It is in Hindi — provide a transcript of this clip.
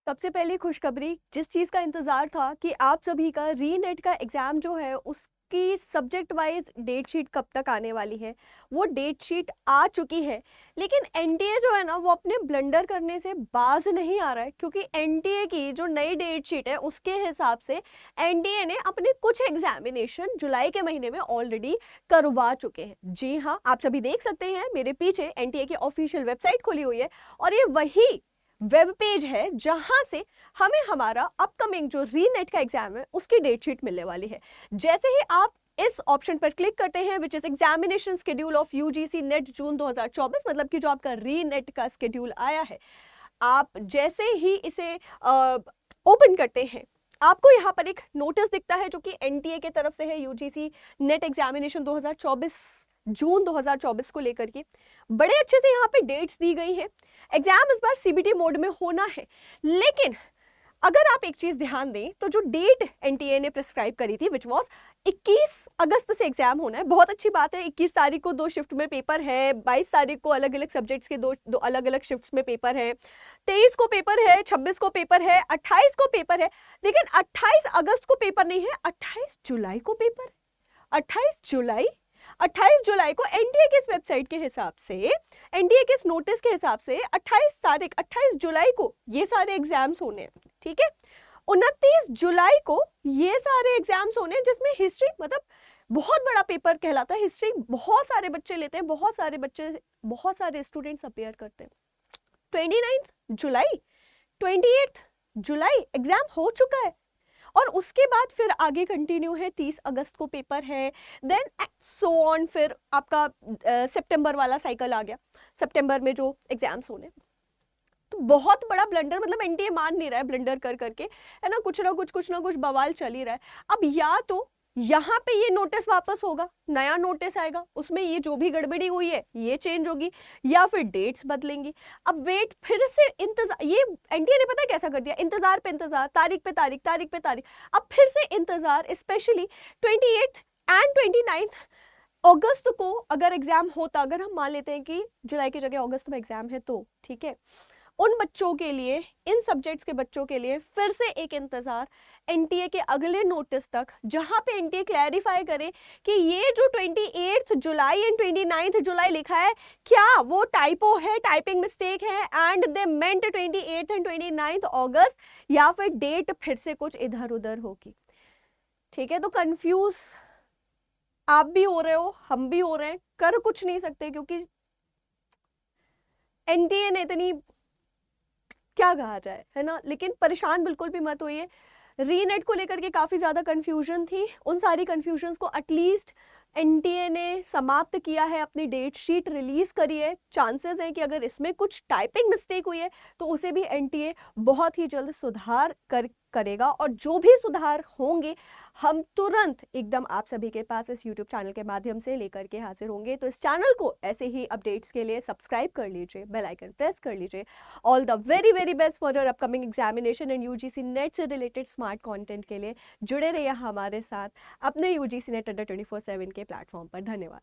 सबसे पहली खुशखबरी, जिस चीज़ का इंतज़ार था कि आप सभी का री-नेट का एग्ज़ाम जो है उसकी सब्जेक्ट वाइज़ डेट शीट कब तक आने वाली है, वो डेट शीट आ चुकी है। लेकिन एनटीए जो है ना वो अपने ब्लंडर करने से बाज़ नहीं आ रहा है, क्योंकि एनटीए की जो नई डेट शीट है उसके हिसाब से एनटीए ने अपने कुछ एग्ज़ामिनेशन जुलाई के महीने में ऑलरेडी करवा चुके हैं। जी हाँ, आप सभी देख सकते हैं मेरे पीछे एनटीए की ऑफ़िशियल वेबसाइट खुली हुई है और ये वही वेब पेज है जहां से हमें हमारा अपकमिंग जो री-नेट का एग्जाम है उसकी डेट शीट मिलने वाली है। जैसे ही आप इस ऑप्शन पर क्लिक करते हैं which is examination schedule of UGC NET June 2024, मतलब कि जो आपका री-नेट का शेड्यूल आया है, आप जैसे ही इसे ओपन करते हैं आपको यहाँ पर एक नोटिस दिखता है जो कि एनटीए के तरफ से है, यूजीसी नेट एग्जामिनेशन 2024 जून 2024 को लेकर के बड़े अच्छे से यहाँ पे डेट्स दी गई हैं। एग्जाम इस बार सीबीटी मोड में होना है, लेकिन अगर आप एक चीज ध्यान दें तो जो डेट एनटीए ने प्रिस्क्राइब करी थी विच वॉज 21 अगस्त से एग्जाम होना है, बहुत अच्छी बात है। 21 तारीख को 2 शिफ्ट में पेपर है, 22 तारीख को अलग अलग सब्जेक्ट्स के दो अलग अलग शिफ्ट्स में पेपर है, 23 को पेपर है, 26 को पेपर है, 28 को पेपर है, लेकिन 28 अगस्त को पेपर नहीं है, 28 जुलाई को पेपर है। 28 जुलाई को एनटीए के इस वेबसाइट के हिसाब से, एनटीए के इस नोटिस के हिसाब से 28 जुलाई को ये सारे एग्जाम्स होने हैं, ठीक है। 29 जुलाई को ये सारे एग्जाम्स होने हैं, जिसमें हिस्ट्री मतलब बहुत बड़ा पेपर कहलाता है। हिस्ट्री बहुत सारे बच्चे लेते हैं, बहुत सारे स्टूडेंट्स अपेयर करते हैं। 29 जुलाई 28 जुलाई एग्जाम हो चुका है और उसके बाद फिर आगे कंटिन्यू है, 30 अगस्त को पेपर है, देन सो ऑन, फिर आपका सितंबर वाला साइकिल आ गया, सितंबर में जो एग्जाम्स होने। तो बहुत बड़ा ब्लंडर, मतलब एनटीए मान नहीं रहा है ब्लंडर कर करके, है ना, कुछ ना कुछ बवाल चल ही रहा है। अब या तो यहाँ पे ये नोटिस वापस होगा, नया नोटिस आएगा, उसमें ये जो भी गड़बड़ी हुई है ये चेंज होगी, या फिर डेट्स बदलेंगी। अब वेट, फिर से इंतजार, ये एनटीए ने पता है कैसा कर दिया, इंतजार पे इंतजार, तारीख पे तारीख, तारीख पे तारीख, अब फिर से इंतजार। स्पेशली 28 एंड 29 अगस्त को अगर एग्जाम होता, अगर हम मान लेते हैं कि जुलाई की जगह अगस्त में एग्जाम है, तो ठीक है, उन बच्चों के लिए, इन सब्जेक्ट्स के बच्चों के लिए फिर से एक इंतजार एनटीए के अगले नोटिस तक, जहां पे एनटीए क्लैरिफाई करे कि ये जो 28 जुलाई एंड 29 जुलाई लिखा है, क्या वो टाइपो है, टाइपिंग मिस्टेक है, एंड दे मेंट 28 एंड 29 अगस्त, या फिर डेट फिर से कुछ इधर उधर होगी। ठीक है, तो कंफ्यूज आप भी हो रहे हो, हम भी हो रहे हैं, कर कुछ नहीं सकते, क्योंकि एनटीए ने इतनी, क्या कहा जाए, है ना। लेकिन परेशान बिल्कुल भी मत होइए, री-नेट को लेकर के काफ़ी ज़्यादा कन्फ्यूजन थी, उन सारी कन्फ्यूजन्स को एटलीस्ट एनटीए ने समाप्त किया है, अपनी डेट शीट रिलीज़ करी है। चांसेस है कि अगर इसमें कुछ टाइपिंग मिस्टेक हुई है तो उसे भी एनटीए बहुत ही जल्द सुधार करेगा, और जो भी सुधार होंगे हम तुरंत एकदम आप सभी के पास इस यूट्यूब चैनल के माध्यम से लेकर के हाजिर होंगे। तो इस चैनल को ऐसे ही अपडेट्स के लिए सब्सक्राइब कर लीजिए, बेल आइकन प्रेस कर लीजिए। All the very best for your upcoming examination and UGC net से रिलेटेड स्मार्ट कंटेंट के लिए जुड़े रहिए हमारे साथ अपने यूजीसी नेट अंडर 24/7 के प्लेटफॉर्म पर। धन्यवाद।